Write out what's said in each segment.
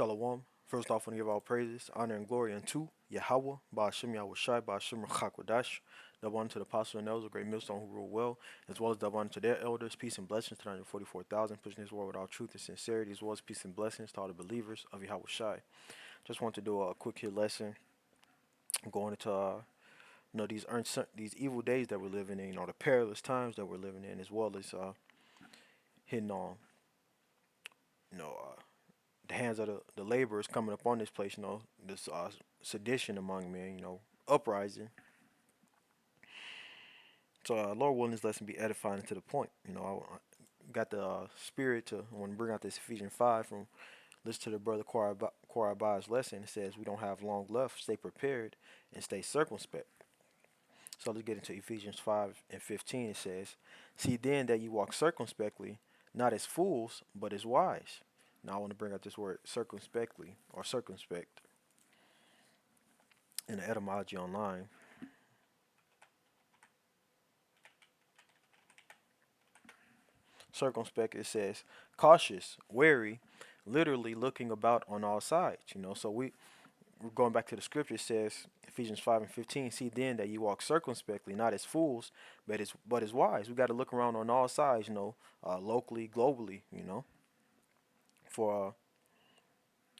Shalom. First off, I want to give all praises, honor, and glory unto Yahweh, Ba'ashem Yahushai, Ba'ashem Rachakwadash, double honor to the apostle and elders, a great millstone who rule well, as well as double honor to their elders, peace and blessings to 944,000, pushing his word with all truth and sincerity, as well as peace and blessings to all the believers of Yahushai. Just want to do a quick here lesson, going into these evil days that we're living in, the perilous times that we're living in, as well as hitting on, you know, uh, the hands of the laborers coming up on this place, this sedition among men, uprising. So, Lord willing, this lesson be edifying to the point. I got the spirit to want to bring out this Ephesians 5 from listen to the brother Quaraba's lesson. It says, we don't have long left, stay prepared, and stay circumspect. So let's get into Ephesians 5 and 15. It says, see then that you walk circumspectly, not as fools, but as wise. Now I want to bring out this word circumspectly or circumspect in the etymology online. Circumspect, it says cautious, wary, literally looking about on all sides. So we're going back to the scripture. It says Ephesians 5 and 15. See then that you walk circumspectly, not as fools, but as wise. We got to look around on all sides. Locally, globally. For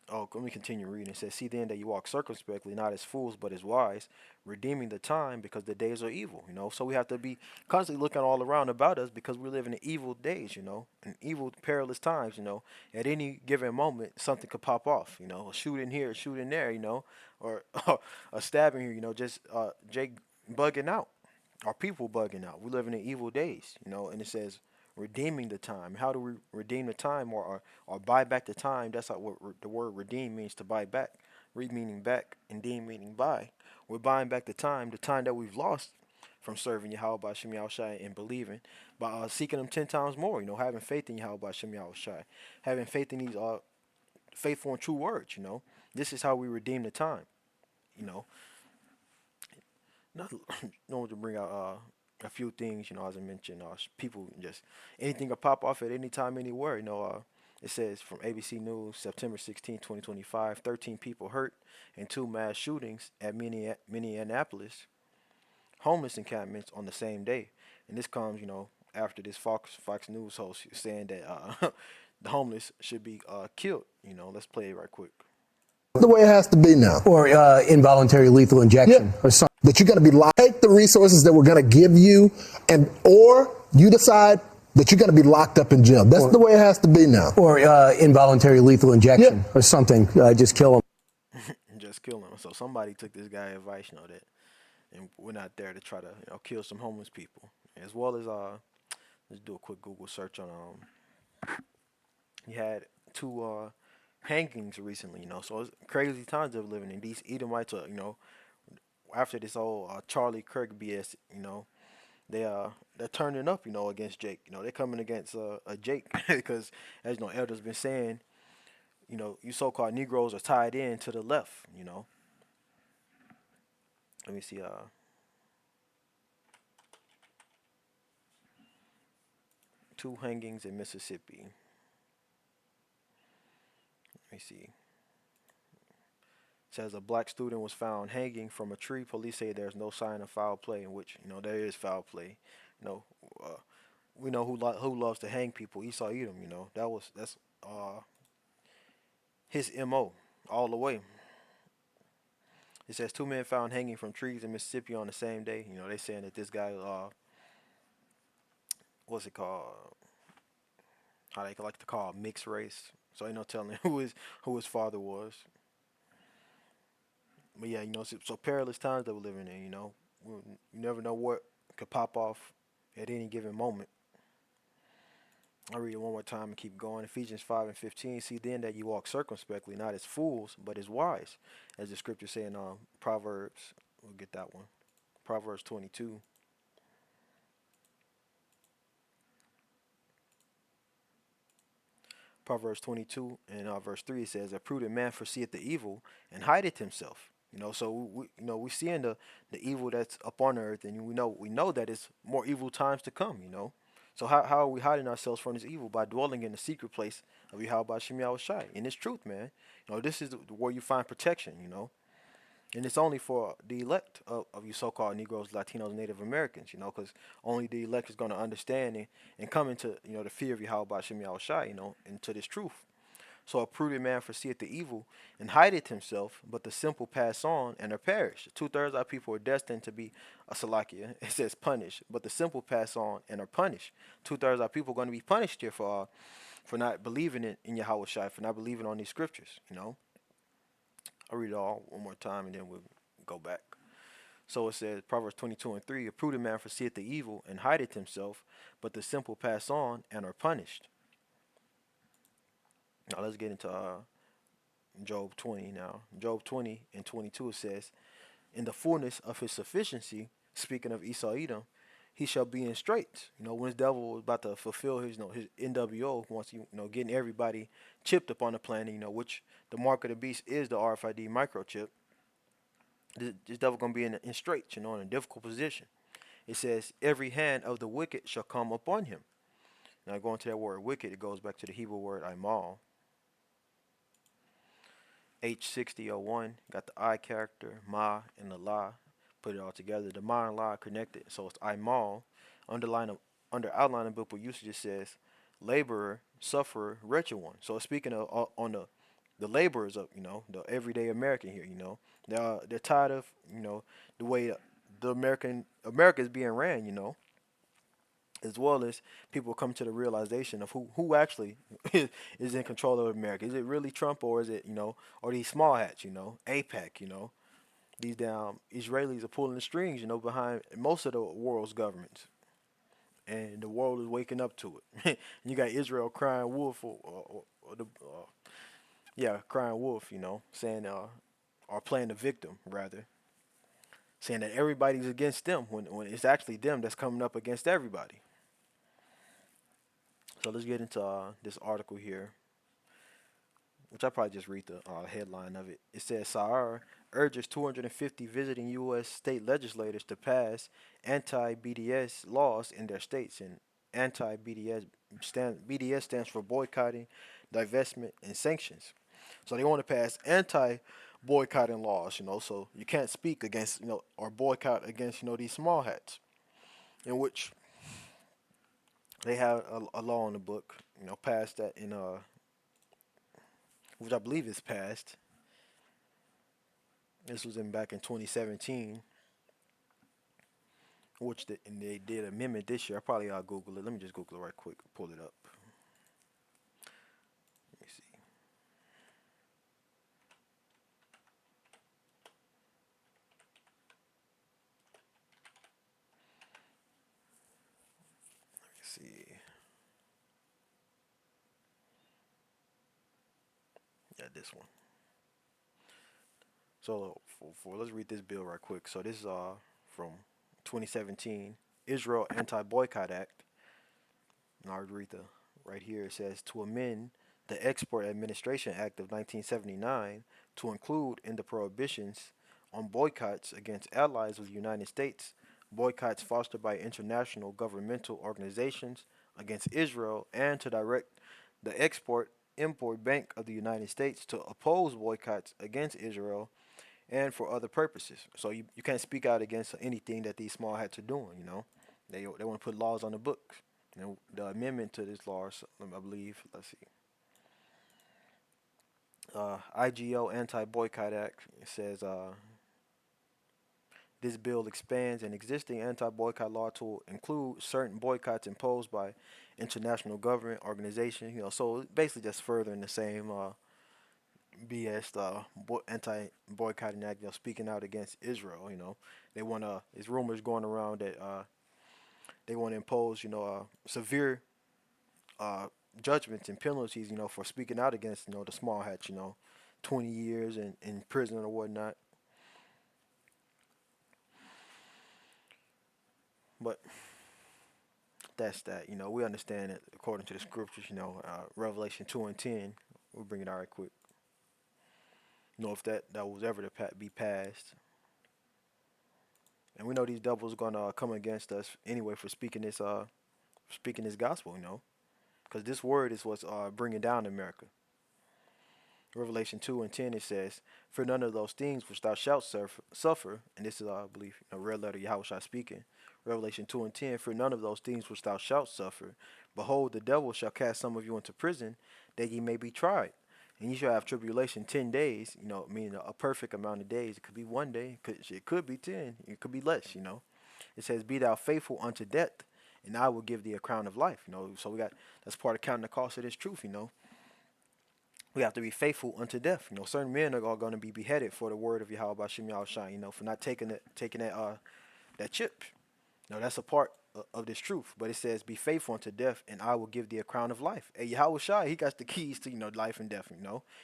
let me continue reading. It says, see then that you walk circumspectly, not as fools, but as wise, redeeming the time because the days are evil. So we have to be constantly looking all around about us because we're living in evil days, in evil, perilous times, At any given moment, something could pop off, a shooting here, a shooting there, or a stabbing here, just Jake bugging out, or people bugging out. We're living in evil days, and it says, redeeming the time. How do we redeem the time or buy back the time? That's what the word redeem means, to buy back. Read meaning back and deem meaning buy. We're buying back the time that we've lost from serving Yahweh by Shem Yahushai and believing by seeking Him 10 times more. Having faith in Yahweh by Shem Yahushai, having faith in these faithful and true words. This is how we redeem the time. Not knowing to bring out a few things, as I mentioned, people just anything can pop off at any time, anywhere. It says from ABC News, September 16, 2025, 13 people hurt in 2 mass shootings at Minneapolis, homeless encampments on the same day. And this comes, after this Fox News host saying that the homeless should be killed. Let's play it right quick. The way it has to be now. Or involuntary lethal injection or something. That you're going to be take the resources that we're going to give you, or you decide that you're going to be locked up in jail. That's the way it has to be now. Or involuntary lethal injection or something. Just kill him. Just kill him. So somebody took this guy's advice, that, and we're not there to try to kill some homeless people. As well as let's do a quick Google search on you had 2 hangings recently, so it's crazy times they're living in. These Edomites are, after this whole Charlie Kirk BS, they're turning up, against Jake. They're coming against a Jake because, as elders been saying, you so-called Negroes are tied in to the left. Let me see. 2 hangings in Mississippi. Let me see. Says a black student was found hanging from a tree. Police say there's no sign of foul play, in which there is foul play. We know who loves to hang people. Esau Edom. That's his MO all the way. It says 2 men found hanging from trees in Mississippi on the same day. They saying that this guy what's it called? How they like to call it, mixed race. So ain't no telling who his father was. But yeah, so perilous times that we're living in, you never know what could pop off at any given moment. I'll read it one more time and keep going. Ephesians 5 and 15, see then that you walk circumspectly, not as fools, but as wise. As the scripture say in Proverbs, we'll get that one. Proverbs 22. Proverbs 22 and verse 3 says, a prudent man foreseeth the evil and hideth himself. So we seeing the evil that's upon earth, and we know that it's more evil times to come. So how are we hiding ourselves from this evil? By dwelling in the secret place of Yahweh Shem Shai. And it's truth, man. This is where you find protection. And it's only for the elect of you so-called Negroes, Latinos, Native Americans, because only the elect is going to understand and come into, the fear of Yahweh Shem Shai, into this truth. So a prudent man foreseeth the evil and hideth himself, but the simple pass on and are perished. Two-thirds of our people are destined to be a Salakia. It says punished, but the simple pass on and are punished. Two-thirds of our people are going to be punished here for not believing in Yahweh Shai, for not believing on these scriptures. I'll read it all one more time and then we'll go back. So it says, Proverbs 22:3, a prudent man foreseeth the evil and hideth himself, but the simple pass on and are punished. Now let's get into Job 20 now. Job 20:22 it says, in the fullness of his sufficiency, speaking of Esau Edom, he shall be in straits. When his devil was about to fulfill his NWO, once getting everybody chipped up on the planet, which the mark of the beast is the RFID microchip. This devil gonna be in straits, in a difficult position. It says, every hand of the wicked shall come upon him. Now going to that word wicked, it goes back to the Hebrew word imal. H6001 got the I character, ma, and the la. Put it all together. The ma and la are connected, so it's imal. Under outline of biblical usage, it says laborer, sufferer, wretched one. So it's speaking of on the laborers of the everyday American here. They're tired of the way the America is being ran. As well as people come to the realization of who actually is in control of America. Is it really Trump, or is it or these small hats, AIPAC, these damn Israelis are pulling the strings, behind most of the world's governments, and the world is waking up to it. You got Israel crying wolf, crying wolf, saying or playing the victim rather, saying that everybody's against them when it's actually them that's coming up against everybody. So let's get into this article here, which I probably just read the headline of it. It says Saar urges 250 visiting U.S. state legislators to pass anti-BDS laws in their states. And anti-BDS BDS stands for boycotting, divestment, and sanctions. So they want to pass anti-boycotting laws. So you can't speak against or boycott against these small hats, in which they have a law in the book, passed that in which I believe is passed. This was back in 2017, which and they did amendment this year. I probably Google it. Let me just Google it right quick. Pull it up. Let me see. Let me see. Yeah, this one. So let's read this bill right quick. So this is from 2017, Israel Anti-Boycott Act. And I'll read the right here. It says to amend the Export Administration Act of 1979 to include in the prohibitions on boycotts against allies of the United States, boycotts fostered by international governmental organizations against Israel, and to direct the Export Import Bank of the United States to oppose boycotts against Israel and for other purposes. So you can't speak out against anything that these small hats are doing. They want to put laws on the books. The amendment to this law, I believe, let's see, IGO Anti-Boycott Act. It says this bill expands an existing anti-boycott law to include certain boycotts imposed by international government organizations. So basically just furthering the same BS anti-boycotting act. Speaking out against Israel. They want to. There's rumors going around that they want to impose severe judgments and penalties, for speaking out against, the small hats, 20 years in prison or whatnot. But that's that. We understand that according to the scriptures, Revelation 2:10. We'll bring it out right quick. If that was ever to be passed. And we know these devils are gonna come against us anyway for speaking this speaking this gospel, because this word is what's bringing down America. Revelation 2 and 10, it says, "For none of those things which thou shalt suffer," and this is, I believe, red letter Yahushua speaking. Revelation 2 and 10, "For none of those things which thou shalt suffer, behold, the devil shall cast some of you into prison, that ye may be tried. And ye shall have tribulation 10 days," meaning a perfect amount of days. It could be one day, it could be 10, it could be less. It says, "Be thou faithful unto death, and I will give thee a crown of life." So that's part of counting the cost of this truth. We have to be faithful unto death. Certain men are going to be beheaded for the word of Yahweh Bashim Yahushua, for not taking that chip. That's a part of this truth. But it says, "Be faithful unto death, and I will give thee a crown of life." Hey, Yahushua, he got the keys to life and death.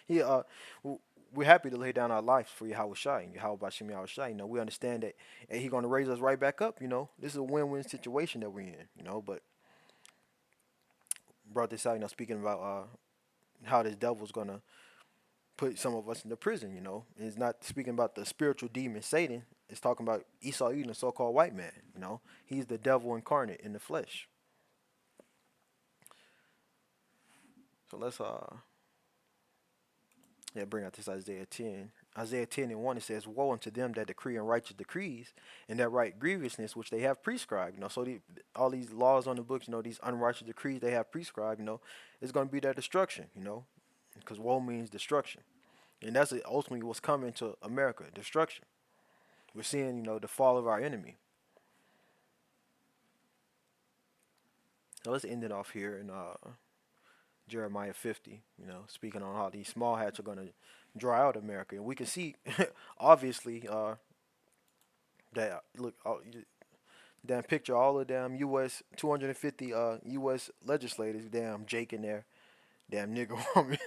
He we're happy to lay down our lives for Yahushua and Yahweh Bashim Yahushua. We understand that, and he's going to raise us right back up. This is a win-win situation that we're in. But brought this out. Speaking about how this devil's going to put some of us into prison. It's not speaking about the spiritual demon Satan. It's talking about Esau Edom, the so-called white man. He's the devil incarnate in the flesh. So let's bring out this Isaiah 10. Isaiah 10 and 1, it says, "Woe unto them that decree unrighteous decrees, and that write grievousness which they have prescribed." So all these laws on the books, these unrighteous decrees they have prescribed, it's going to be their destruction. Because woe means destruction. And that's ultimately what's coming to America, destruction. We're seeing, the fall of our enemy. So let's end it off here in Jeremiah 50, speaking on how these small hats are going to dry out America. And we can see, obviously, that, look, damn picture, all of them U.S., 250 U.S. legislators, damn Jake in there, damn nigger woman.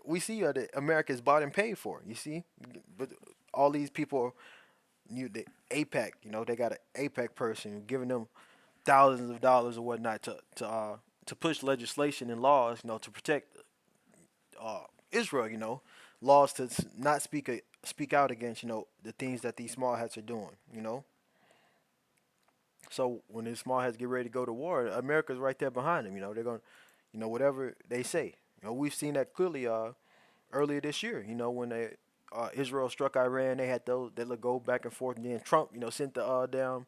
We see that America is bought and paid for, you see? But all these people, the APAC, they got an APAC person giving them thousands of dollars or whatnot to push legislation and laws, to protect Israel, laws to not speak out against, the things that these small hats are doing. So when these small hats get ready to go to war, America's right there behind them. They're going, whatever they say. We've seen that clearly earlier this year. When Israel struck Iran, they had those they would go back and forth, and then Trump, sent the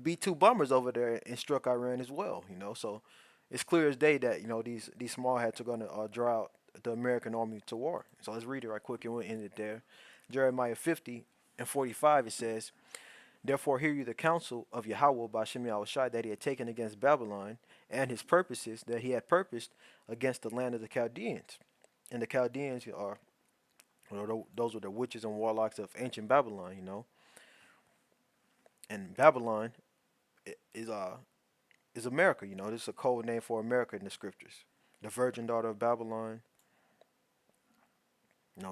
B-2 bombers over there and struck Iran as well. So it's clear as day that these small hats are going to draw out the American army to war. So let's read it right quick and we'll end it there. Jeremiah 50 and 45, it says, "Therefore hear you the counsel of Yahweh by Shem Yahushai that he had taken against Babylon, and his purposes that he had purposed against the land of the Chaldeans." And the Chaldeans are, those were the witches and warlocks of ancient Babylon. And Babylon is America. This is a code name for America in the scriptures. The virgin daughter of Babylon.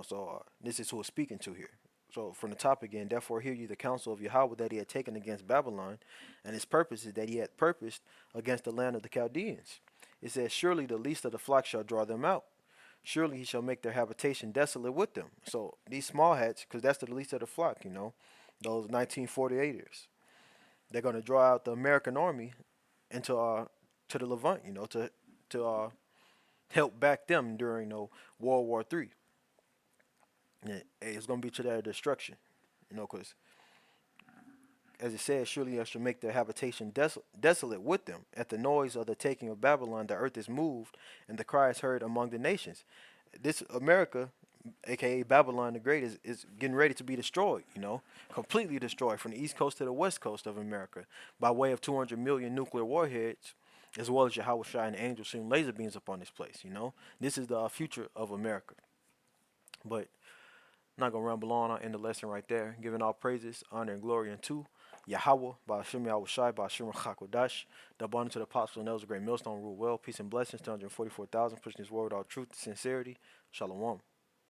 So this is who it's speaking to here. So from the top again, "Therefore hear you the counsel of Yahweh that he had taken against Babylon, and his purposes that he had purposed against the land of the Chaldeans. It says, surely the least of the flock shall draw them out. Surely he shall make their habitation desolate with them." So these small hats, because that's the least of the flock, those 1948ers, they're going to draw out the American army into to the Levant, to help back them during World War III. And it's going to be to their destruction, because as it says, "Surely I shall make their habitation desolate with them. At the noise of the taking of Babylon, the earth is moved, and the cry is heard among the nations." This America, aka Babylon the Great, is getting ready to be destroyed, completely destroyed from the east coast to the west coast of America by way of 200 million nuclear warheads, as well as Yahweh Shai and the angels shooting laser beams upon this place. This is the future of America. But I'm not going to ramble on. I'll end the lesson right there. Giving all praises, honor, and glory unto Yahweh, by Hashem Yahweh Shai, by Hashem Chakodash, the abundance of the apostles and elders, a great millstone, rule well. Peace and blessings to 144,000, pushing this word with all truth and sincerity. Shalom.